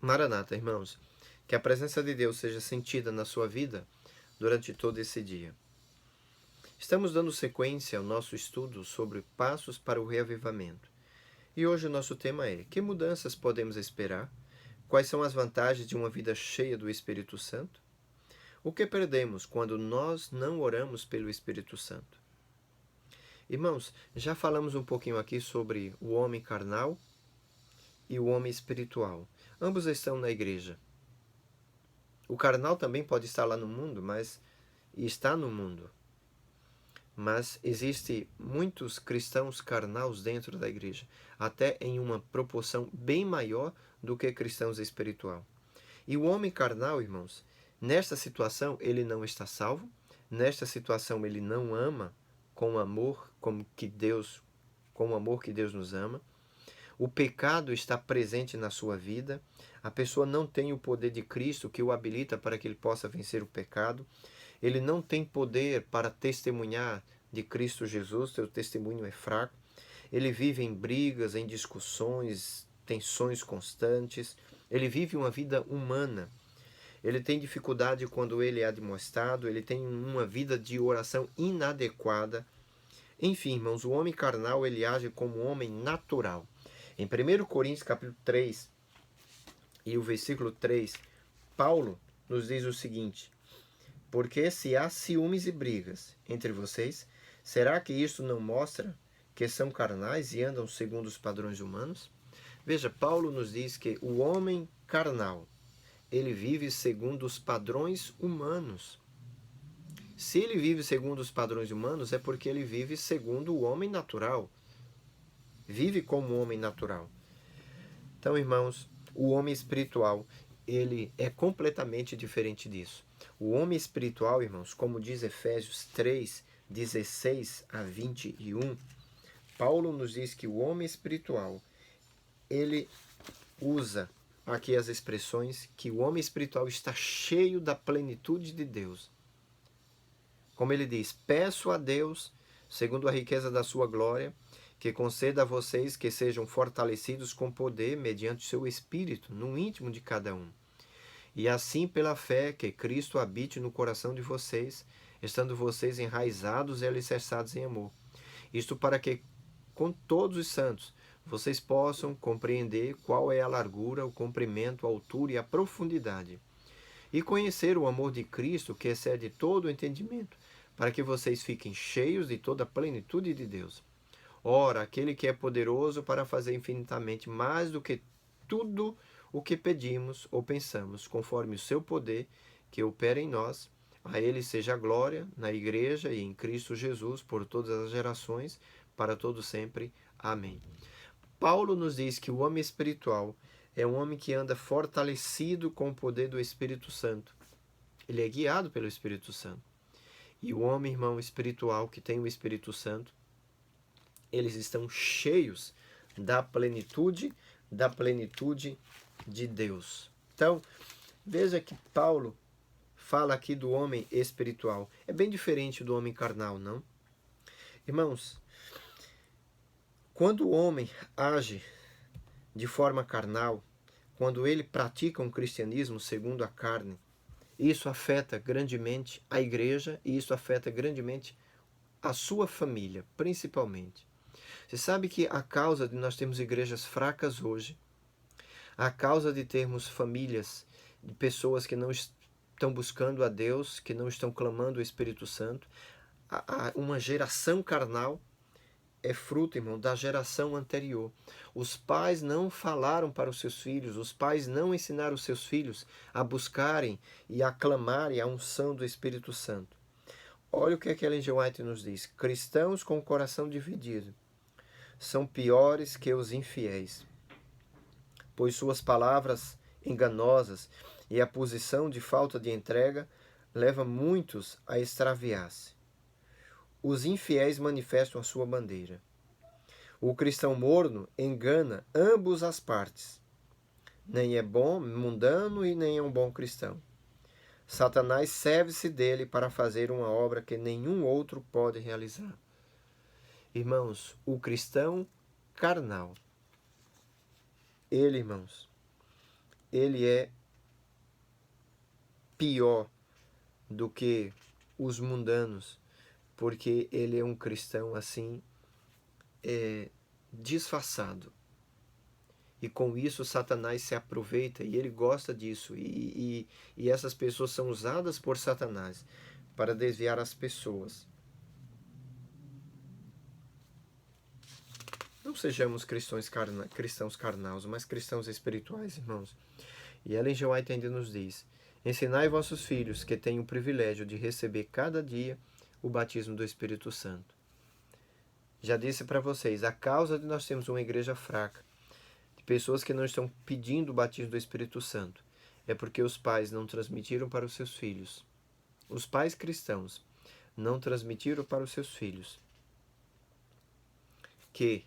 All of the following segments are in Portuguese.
Maranata, irmãos, que a presença de Deus seja sentida na sua vida durante todo esse dia. Estamos dando sequência ao nosso estudo sobre passos para o reavivamento. E hoje o nosso tema é: que mudanças podemos esperar? Quais são as vantagens de uma vida cheia do Espírito Santo? O que perdemos quando nós não oramos pelo Espírito Santo? Irmãos, já falamos um pouquinho aqui sobre o homem carnal e o homem espiritual. Ambos estão na igreja. O carnal também pode estar lá no mundo, e está no mundo. Mas existe muitos cristãos carnais dentro da igreja, até em uma proporção bem maior do que cristãos espiritual. E o homem carnal, irmãos, nesta situação ele não está salvo, nesta situação ele não ama com o amor com o amor que Deus nos ama. O pecado está presente na sua vida. A pessoa não tem o poder de Cristo que o habilita para que ele possa vencer o pecado. Ele não tem poder para testemunhar de Cristo Jesus, seu testemunho é fraco. Ele vive em brigas, em discussões, tensões constantes. Ele vive uma vida humana. Ele tem dificuldade quando ele é admoestado, ele tem uma vida de oração inadequada. Enfim, irmãos, o homem carnal ele age como um homem natural. Em 1 Coríntios capítulo 3 e o versículo 3, Paulo nos diz o seguinte: porque se há ciúmes e brigas entre vocês, será que isto não mostra que são carnais e andam segundo os padrões humanos? Veja, Paulo nos diz que o homem carnal, ele vive segundo os padrões humanos. Se ele vive segundo os padrões humanos, é porque ele vive segundo o homem natural. Vive como homem natural. Então, irmãos, o homem espiritual, ele é completamente diferente disso. O homem espiritual, irmãos, como diz Efésios 3, 16 a 21, Paulo nos diz que o homem espiritual, ele usa aqui as expressões que o homem espiritual está cheio da plenitude de Deus. Como ele diz: peço a Deus, segundo a riqueza da sua glória, que conceda a vocês que sejam fortalecidos com poder mediante o seu Espírito, no íntimo de cada um. E assim pela fé que Cristo habite no coração de vocês, estando vocês enraizados e alicerçados em amor. Isto para que, com todos os santos, vocês possam compreender qual é a largura, o comprimento, a altura e a profundidade. E conhecer o amor de Cristo, que excede todo o entendimento, para que vocês fiquem cheios de toda a plenitude de Deus. Ora, aquele que é poderoso para fazer infinitamente mais do que tudo o que pedimos ou pensamos, conforme o seu poder que opera em nós, a ele seja a glória na igreja e em Cristo Jesus por todas as gerações, para todo sempre. Amém. Paulo nos diz que o homem espiritual é um homem que anda fortalecido com o poder do Espírito Santo. Ele é guiado pelo Espírito Santo. E o homem, irmão, espiritual que tem o Espírito Santo, eles estão cheios da plenitude de Deus. Então, veja que Paulo fala aqui do homem espiritual. É bem diferente do homem carnal, não? Irmãos, quando o homem age de forma carnal, quando ele pratica um cristianismo segundo a carne, isso afeta grandemente a igreja e isso afeta grandemente a sua família, principalmente. Você sabe que a causa de nós termos igrejas fracas hoje, a causa de termos famílias de pessoas que não estão buscando a Deus, que não estão clamando o Espírito Santo, uma geração carnal é fruto, irmão, da geração anterior. Os pais não falaram para os seus filhos, os pais não ensinaram os seus filhos a buscarem e a clamarem a unção do Espírito Santo. Olha o que Ellen G. White nos diz: cristãos com o coração dividido são piores que os infiéis, pois suas palavras enganosas e a posição de falta de entrega leva muitos a extraviar-se. Os infiéis manifestam a sua bandeira. O cristão morno engana ambas as partes. Nem é bom, mundano e nem é um bom cristão. Satanás serve-se dele para fazer uma obra que nenhum outro pode realizar. Irmãos, o cristão carnal, ele, irmãos, ele é pior do que os mundanos, porque ele é um cristão assim, disfarçado. E com isso Satanás se aproveita e ele gosta disso. E essas pessoas são usadas por Satanás para desviar as pessoas. Não sejamos cristãos carnais, mas cristãos espirituais, irmãos. E Ellen G. White ainda nos diz: ensinai vossos filhos que têm o privilégio de receber cada dia o batismo do Espírito Santo. Já disse para vocês, a causa de nós termos uma igreja fraca, de pessoas que não estão pedindo o batismo do Espírito Santo, é porque os pais não transmitiram para os seus filhos. Os pais cristãos não transmitiram para os seus filhos que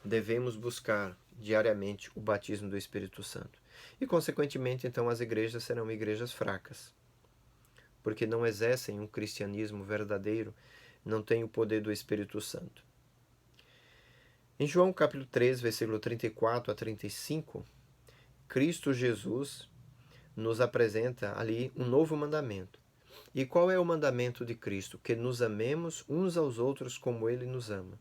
devemos buscar diariamente o batismo do Espírito Santo. E, consequentemente, então, as igrejas serão igrejas fracas, porque não exercem um cristianismo verdadeiro, não têm o poder do Espírito Santo. Em João capítulo 3, versículo 34 a 35, Cristo Jesus nos apresenta ali um novo mandamento. E qual é o mandamento de Cristo? Que nos amemos uns aos outros como Ele nos ama.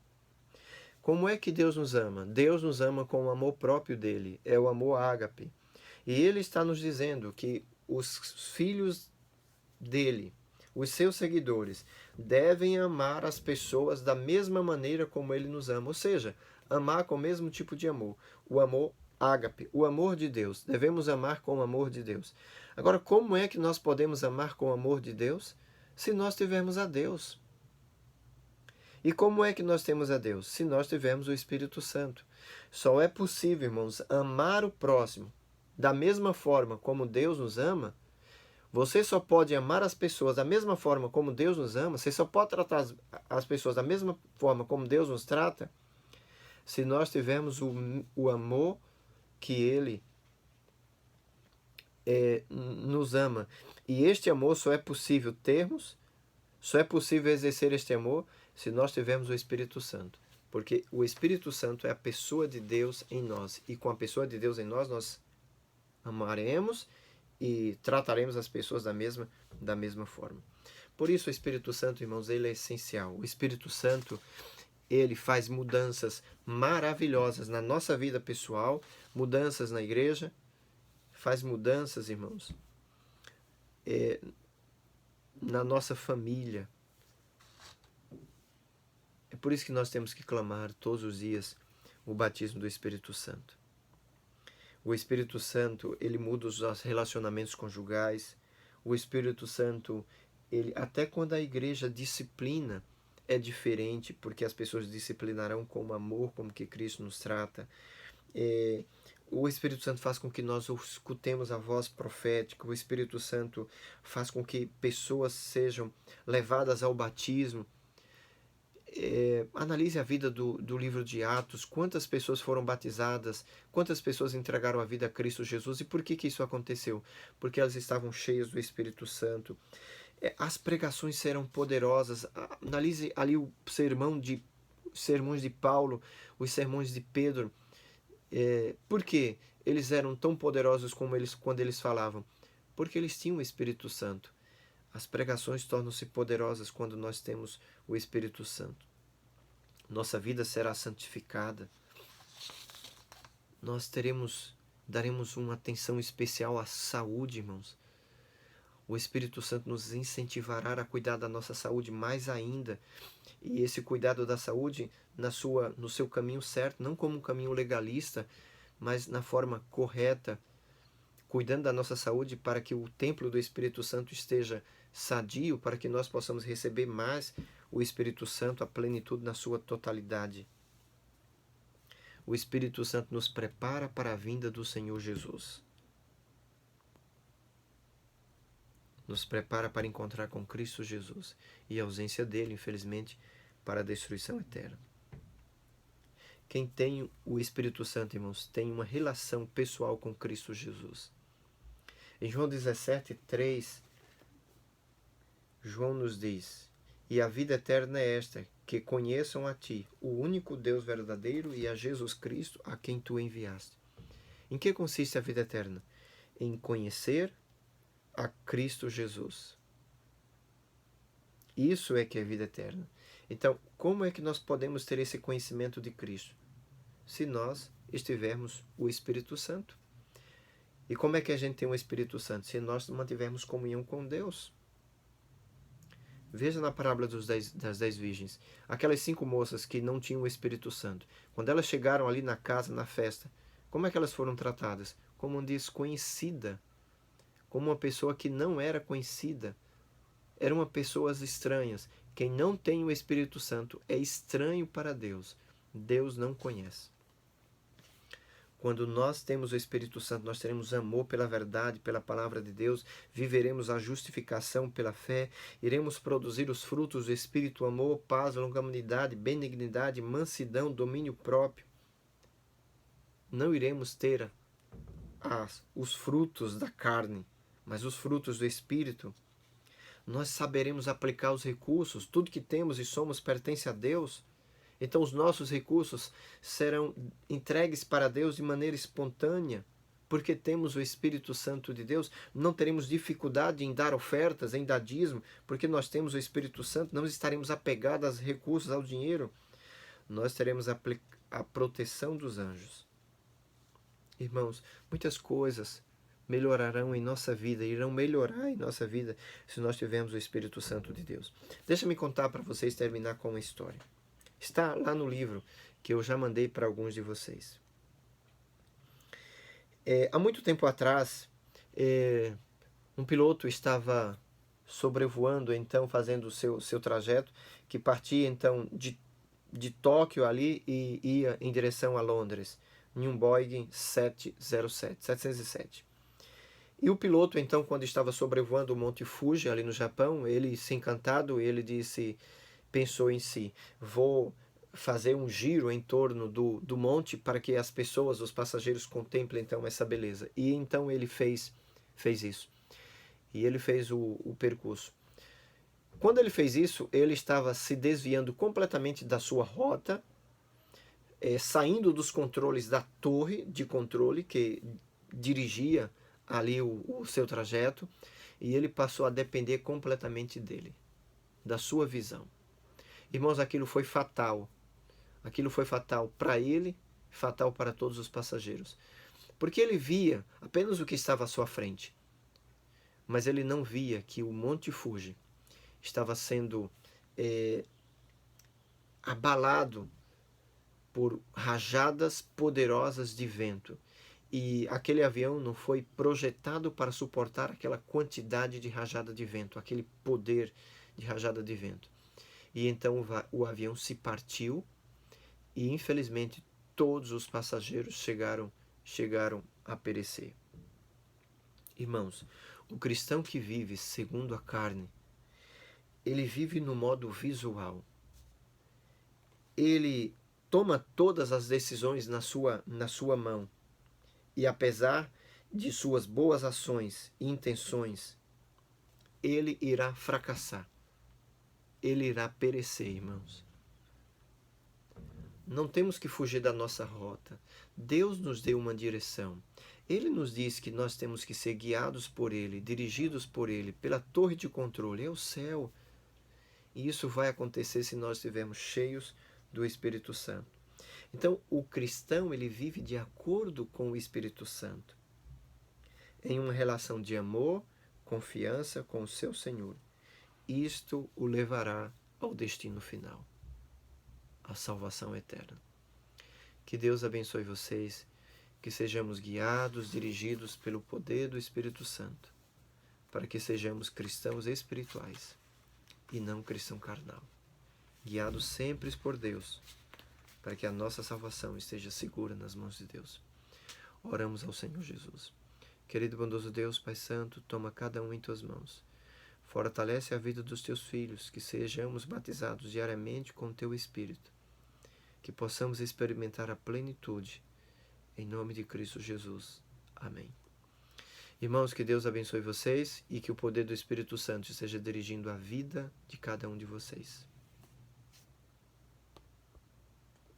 Como é que Deus nos ama? Deus nos ama com o amor próprio dele, é o amor ágape. E Ele está nos dizendo que os filhos dele, os seus seguidores, devem amar as pessoas da mesma maneira como Ele nos ama. Ou seja, amar com o mesmo tipo de amor. O amor ágape, o amor de Deus. Devemos amar com o amor de Deus. Agora, como é que nós podemos amar com o amor de Deus? Se nós tivermos a Deus. E como é que nós temos a Deus? Se nós tivermos o Espírito Santo. Só é possível, irmãos, amar o próximo da mesma forma como Deus nos ama. Você só pode amar as pessoas da mesma forma como Deus nos ama. Você só pode tratar as pessoas da mesma forma como Deus nos trata se nós tivermos o amor que Ele nos ama. E este amor só é possível termos, só é possível exercer este amor se nós tivermos o Espírito Santo. Porque o Espírito Santo é a pessoa de Deus em nós. E com a pessoa de Deus em nós, nós amaremos e trataremos as pessoas da mesma forma. Por isso o Espírito Santo, irmãos, ele é essencial. O Espírito Santo, ele faz mudanças maravilhosas na nossa vida pessoal, mudanças na igreja, faz mudanças, irmãos, na nossa família. É por isso que nós temos que clamar todos os dias o batismo do Espírito Santo. O Espírito Santo, ele muda os relacionamentos conjugais. O Espírito Santo, ele, até quando a igreja disciplina, é diferente, porque as pessoas disciplinarão com amor, como que Cristo nos trata. O Espírito Santo faz com que nós escutemos a voz profética. O Espírito Santo faz com que pessoas sejam levadas ao batismo. Analise a vida do livro de Atos, quantas pessoas foram batizadas, quantas pessoas entregaram a vida a Cristo Jesus. E por que isso aconteceu? Porque elas estavam cheias do Espírito Santo. As pregações serão poderosas. Analise ali o sermões de Paulo, os sermões de Pedro. Por que eles eram tão poderosos quando eles falavam? Porque eles tinham o Espírito Santo. As pregações tornam-se poderosas quando nós temos o Espírito Santo. Nossa vida será santificada. Nós daremos uma atenção especial à saúde, irmãos. O Espírito Santo nos incentivará a cuidar da nossa saúde mais ainda. E esse cuidado da saúde no seu caminho certo, não como um caminho legalista, mas na forma correta, cuidando da nossa saúde para que o templo do Espírito Santo esteja sadio, para que nós possamos receber mais o Espírito Santo, a plenitude na sua totalidade. O Espírito Santo nos prepara para a vinda do Senhor Jesus. Nos prepara para encontrar com Cristo Jesus e a ausência dele, infelizmente, para a destruição eterna. Quem tem o Espírito Santo, irmãos, tem uma relação pessoal com Cristo Jesus. Em João 17:3, João nos diz: e a vida eterna é esta, que conheçam a ti, o único Deus verdadeiro, e a Jesus Cristo, a quem tu enviaste. Em que consiste a vida eterna? Em conhecer a Cristo Jesus. Isso é que é vida eterna. Então, como é que nós podemos ter esse conhecimento de Cristo? Se nós estivermos o Espírito Santo. E como é que a gente tem o Espírito Santo? Se nós mantivermos comunhão com Deus. Veja na parábola das 10 virgens. Aquelas 5 moças que não tinham o Espírito Santo. Quando elas chegaram ali na casa, na festa, como é que elas foram tratadas? Como uma desconhecida. Como uma pessoa que não era conhecida. Eram pessoas estranhas. Quem não tem o Espírito Santo é estranho para Deus. Deus não conhece. Quando nós temos o Espírito Santo, nós teremos amor pela verdade, pela palavra de Deus, viveremos a justificação pela fé, iremos produzir os frutos do Espírito, amor, paz, longanimidade, benignidade, mansidão, domínio próprio. Não iremos ter os frutos da carne, mas os frutos do Espírito. Nós saberemos aplicar os recursos, tudo que temos e somos pertence a Deus. Então os nossos recursos serão entregues para Deus de maneira espontânea, porque temos o Espírito Santo de Deus. Não teremos dificuldade em dar ofertas, em dar dízimo, porque nós temos o Espírito Santo. Não estaremos apegados aos recursos, ao dinheiro. Nós teremos a proteção dos anjos. Irmãos, muitas coisas melhorarão em nossa vida, irão melhorar em nossa vida se nós tivermos o Espírito Santo de Deus. Deixa-me contar para vocês, terminar com uma história. Está lá no livro que eu já mandei para alguns de vocês. Há muito tempo atrás, um piloto estava sobrevoando, então, fazendo o seu trajeto, que partia, então, de Tóquio ali e ia em direção a Londres, em um Boeing 707. E o piloto, então, quando estava sobrevoando o Monte Fuji, ali no Japão, ele, se encantado, ele pensou em si, vou fazer um giro em torno do monte para que as pessoas, os passageiros, contemplem então essa beleza. E então ele fez isso. E ele fez o percurso. Quando ele fez isso, ele estava se desviando completamente da sua rota, saindo dos controles da torre de controle que dirigia ali o seu trajeto, e ele passou a depender completamente dele, da sua visão. Irmãos, aquilo foi fatal. Aquilo foi fatal para ele, fatal para todos os passageiros. Porque ele via apenas o que estava à sua frente. Mas ele não via que o Monte Fuji estava sendo abalado por rajadas poderosas de vento. E aquele avião não foi projetado para suportar aquela quantidade de rajada de vento, aquele poder de rajada de vento. E então o avião se partiu e, infelizmente, todos os passageiros chegaram a perecer. Irmãos, o cristão que vive segundo a carne, ele vive no modo visual. Ele toma todas as decisões na sua mão. E apesar de suas boas ações e intenções, ele irá fracassar. Ele irá perecer, irmãos. Não temos que fugir da nossa rota. Deus nos deu uma direção. Ele nos diz que nós temos que ser guiados por Ele, dirigidos por Ele, pela torre de controle, é o céu. E isso vai acontecer se nós estivermos cheios do Espírito Santo. Então, o cristão, ele vive de acordo com o Espírito Santo, em uma relação de amor, confiança com o seu Senhor. Isto o levará ao destino final, a salvação eterna. Que Deus abençoe vocês, que sejamos guiados, dirigidos pelo poder do Espírito Santo, para que sejamos cristãos espirituais e não cristão carnal, guiados sempre por Deus, para que a nossa salvação esteja segura nas mãos de Deus. Oramos ao Senhor Jesus. Querido bondoso Deus, Pai Santo, toma cada um em tuas mãos. Fortalece a vida dos teus filhos, que sejamos batizados diariamente com o teu Espírito, que possamos experimentar a plenitude, em nome de Cristo Jesus. Amém. Irmãos, que Deus abençoe vocês e que o poder do Espírito Santo esteja dirigindo a vida de cada um de vocês.